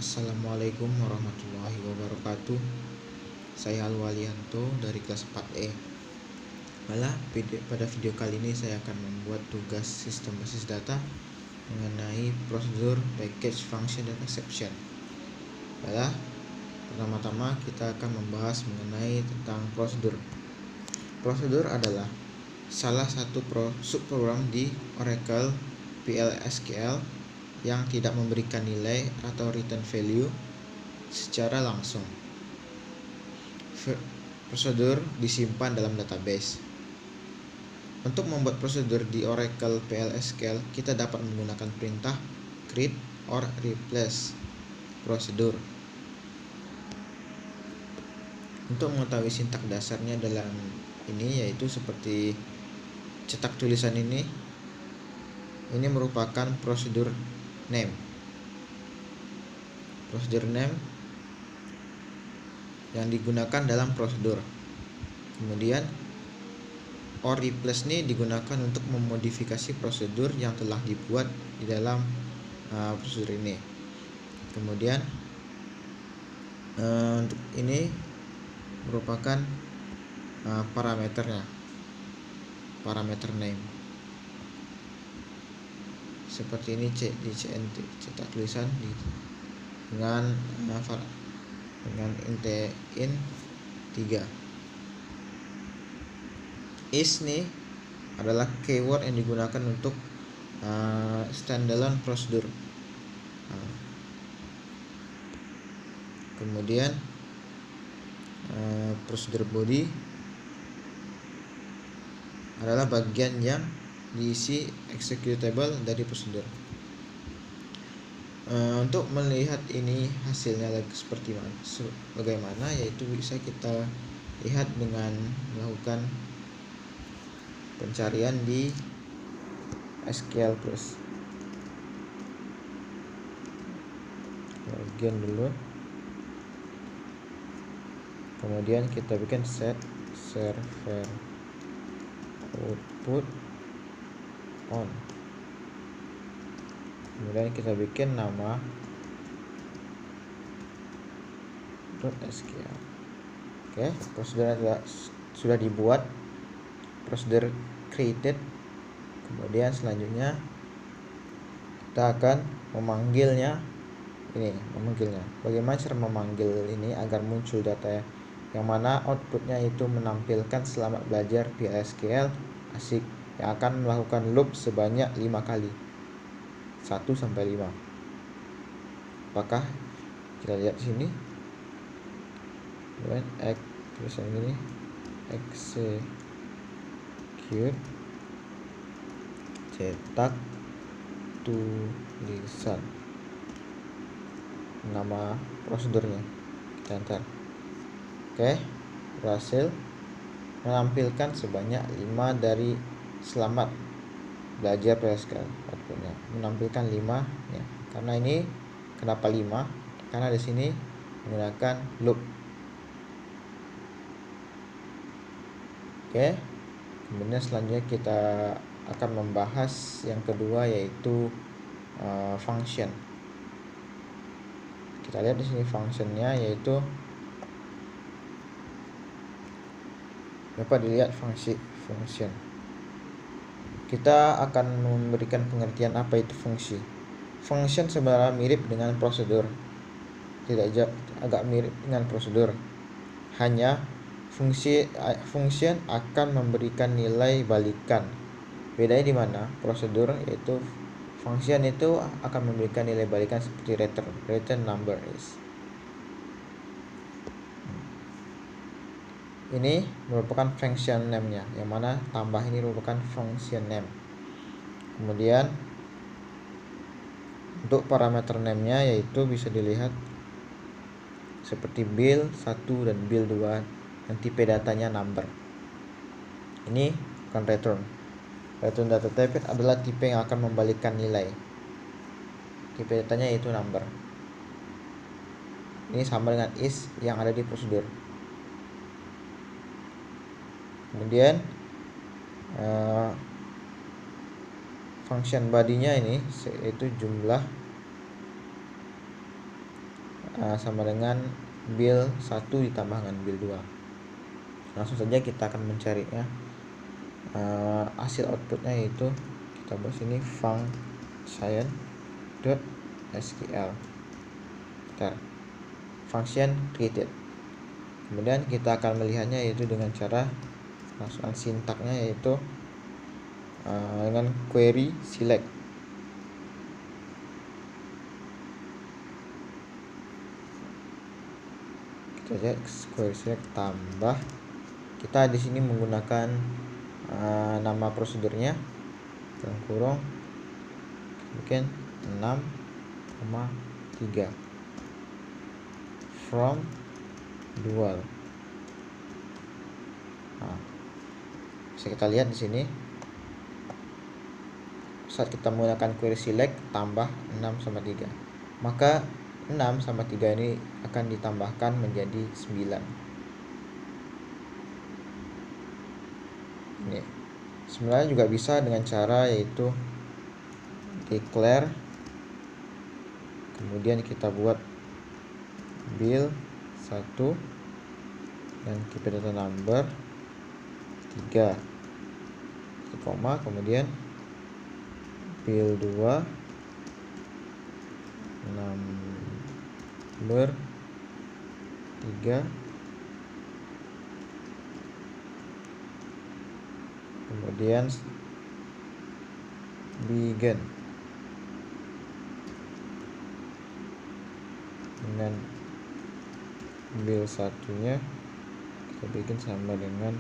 Assalamualaikum warahmatullahi wabarakatuh. Saya Alwalianto dari kelas 4E. Pada video kali ini saya akan membuat tugas sistem basis data mengenai prosedur, package, function, dan exception. Pertama-tama kita akan membahas mengenai tentang prosedur. Prosedur adalah salah satu subprogram di Oracle PL/SQL yang tidak memberikan nilai atau return value secara langsung. Prosedur disimpan dalam database. Untuk membuat prosedur di Oracle PL/SQL, kita dapat menggunakan perintah create or replace prosedur. Untuk mengetahui sintak dasarnya dalam ini, yaitu seperti cetak tulisan ini merupakan prosedur name. Prosedur name yang digunakan dalam prosedur. Kemudian or replace ini digunakan untuk memodifikasi prosedur yang telah dibuat di dalam prosedur ini. Kemudian untuk ini merupakan parameternya, parameter name. Seperti ini di CNT, cetak tulisan dengan int 3. Is nih adalah keyword yang digunakan untuk standalone prosedur. Kemudian prosedur body adalah bagian yang diisi executable dari prosedur. Untuk melihat ini hasilnya seperti bagaimana, yaitu bisa kita lihat dengan melakukan pencarian di SQL Plus. Login dulu, kemudian kita bikin set server output on, kemudian kita bikin nama .sql. Oke, prosedur sudah dibuat, prosedur created. Kemudian selanjutnya kita akan memanggilnya. Bagaimana cara memanggil ini agar muncul data yang mana outputnya itu menampilkan selamat belajar PL/SQL asik, yang akan melakukan loop sebanyak 5 kali, 1 sampai 5. Apakah kita lihat di sini? Tulisan ini execute cetak tulisan, nama prosedurnya kita enter. Oke, berhasil menampilkan sebanyak 5 dari selamat belajar PL/SQL. Outputnya menampilkan 5 ya. Karena ini kenapa 5? Karena di sini menggunakan loop. Oke, kemudian selanjutnya kita akan membahas yang kedua, yaitu function. Kita lihat di sini functionnya, yaitu dapat dilihat function. Kita akan memberikan pengertian apa itu fungsi. Function sebenarnya mirip dengan prosedur, agak mirip dengan prosedur. Hanya function akan memberikan nilai balikan. Bedanya di mana? Prosedur, yaitu function itu akan memberikan nilai balikan seperti return number is. Ini merupakan function name-nya, yang mana tambah ini merupakan function name. Kemudian untuk parameter name-nya, yaitu bisa dilihat seperti bill 1 dan bill 2, dan tipe datanya number. Ini bukan return data type adalah tipe yang akan membalikan nilai. Tipe datanya yaitu number. Ini sama dengan is yang ada di prosedur. Kemudian function body-nya ini yaitu jumlah sama dengan build 1 ditambah dengan build 2. Langsung saja kita akan mencarinya. Hasil outputnya yaitu kita buat sini function.sql function created. Kemudian kita akan melihatnya yaitu dengan cara masukkan sintaknya yaitu dengan query select. Kita lihat query select tambah, kita di sini menggunakan nama prosedurnya dalam kurung mungkin 6,3 from dual. Bisa kita lihat di sini saat kita menggunakan query select tambah 6/3, maka 6/3 ini akan ditambahkan menjadi 9. Ini sebenarnya juga bisa dengan cara yaitu declare, kemudian kita buat build 1 dan keep data number 3 koma, kemudian build 2 number 3, kemudian begin dengan build satunya kita bikin sama dengan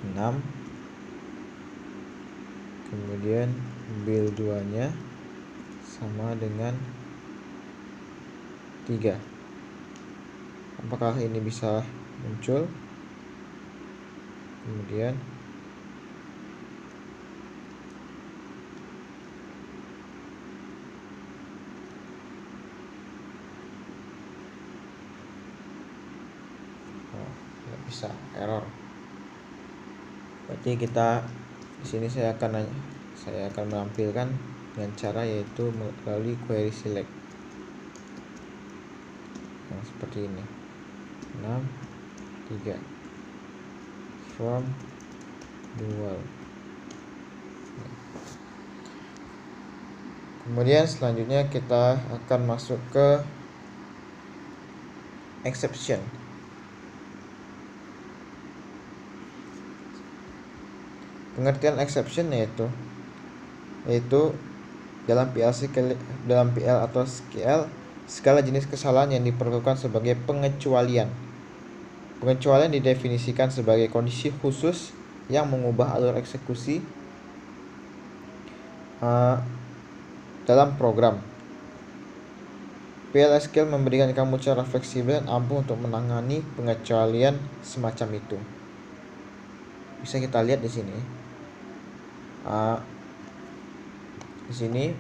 6, kemudian build 2 nya sama dengan 3. Apakah ini bisa muncul? Kemudian tidak bisa, error. Berarti kita di sini saya akan menampilkan dengan cara yaitu melalui query select yang seperti ini 6,3 from dual. Kemudian selanjutnya kita akan masuk ke exception. Pengertian exception yaitu dalam PL atau SQL segala jenis kesalahan yang diperlakukan sebagai pengecualian. Pengecualian didefinisikan sebagai kondisi khusus yang mengubah alur eksekusi dalam program. PL SQL memberikan kamu cara fleksibel dan ampuh untuk menangani pengecualian semacam itu. Bisa kita lihat di sini. Di sini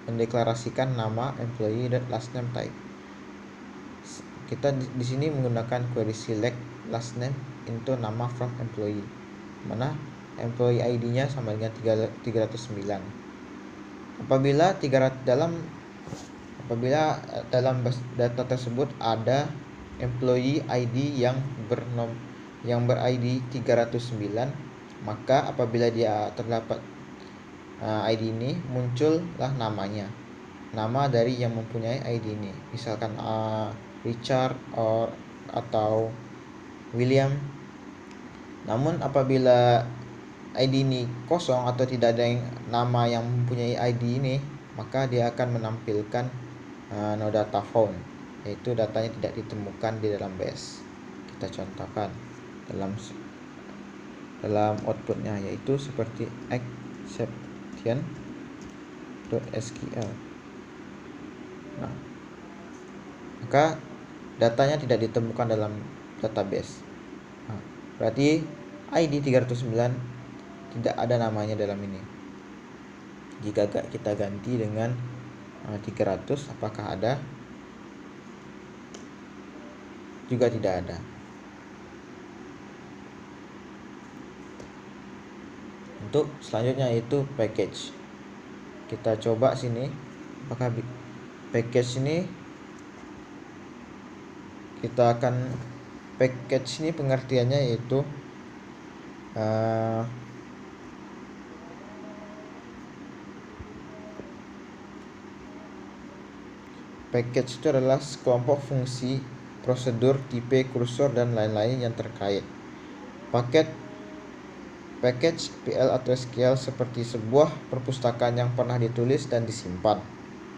mendeklarasikan nama employee dan last name type. Kita di sini menggunakan query select last name into nama from employee, mana employee ID-nya sama dengan 309. Apabila dalam data tersebut ada employee ID yang ber-ID 309, maka apabila dia terdapat ID ini, muncullah nama dari yang mempunyai ID ini, misalkan Richard atau William. Namun apabila ID ini kosong atau tidak ada nama yang mempunyai ID ini, maka dia akan menampilkan no data found, yaitu datanya tidak ditemukan di dalam base. Kita contohkan dalam outputnya, yaitu seperti exception.sql. Nah, maka datanya tidak ditemukan dalam database. Nah, berarti ID 309 tidak ada namanya dalam ini. Jika kita ganti dengan 300, apakah ada? Juga tidak ada. Untuk selanjutnya itu package. Kita coba sini apakah package ini kita akan package ini pengertiannya yaitu package itu adalah sekelompok fungsi, prosedur, tipe, kursor, dan lain-lain yang terkait. Package PL atau SQL seperti sebuah perpustakaan yang pernah ditulis dan disimpan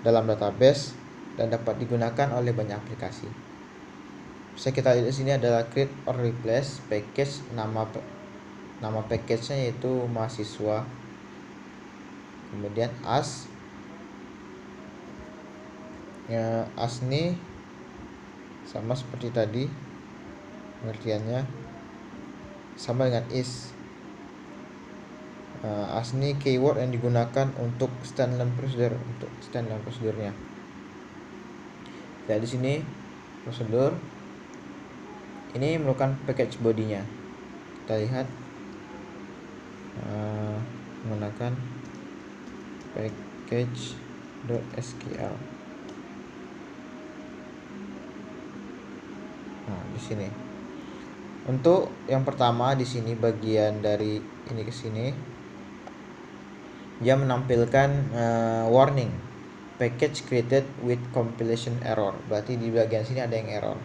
dalam database dan dapat digunakan oleh banyak aplikasi. Bisa kita lihat di sini adalah create or replace package, nama package-nya yaitu mahasiswa. Kemudian as ini sama seperti tadi, pengertiannya sama dengan is. As ini keyword yang digunakan untuk standalone prosedurnya. Jadi di sini prosedur ini merupakan package bodinya. Kita lihat menggunakan package.sql. Nah, di sini. Untuk yang pertama di sini bagian dari ini ke sini dia menampilkan warning package created with compilation error. Berarti di bagian sini ada yang error.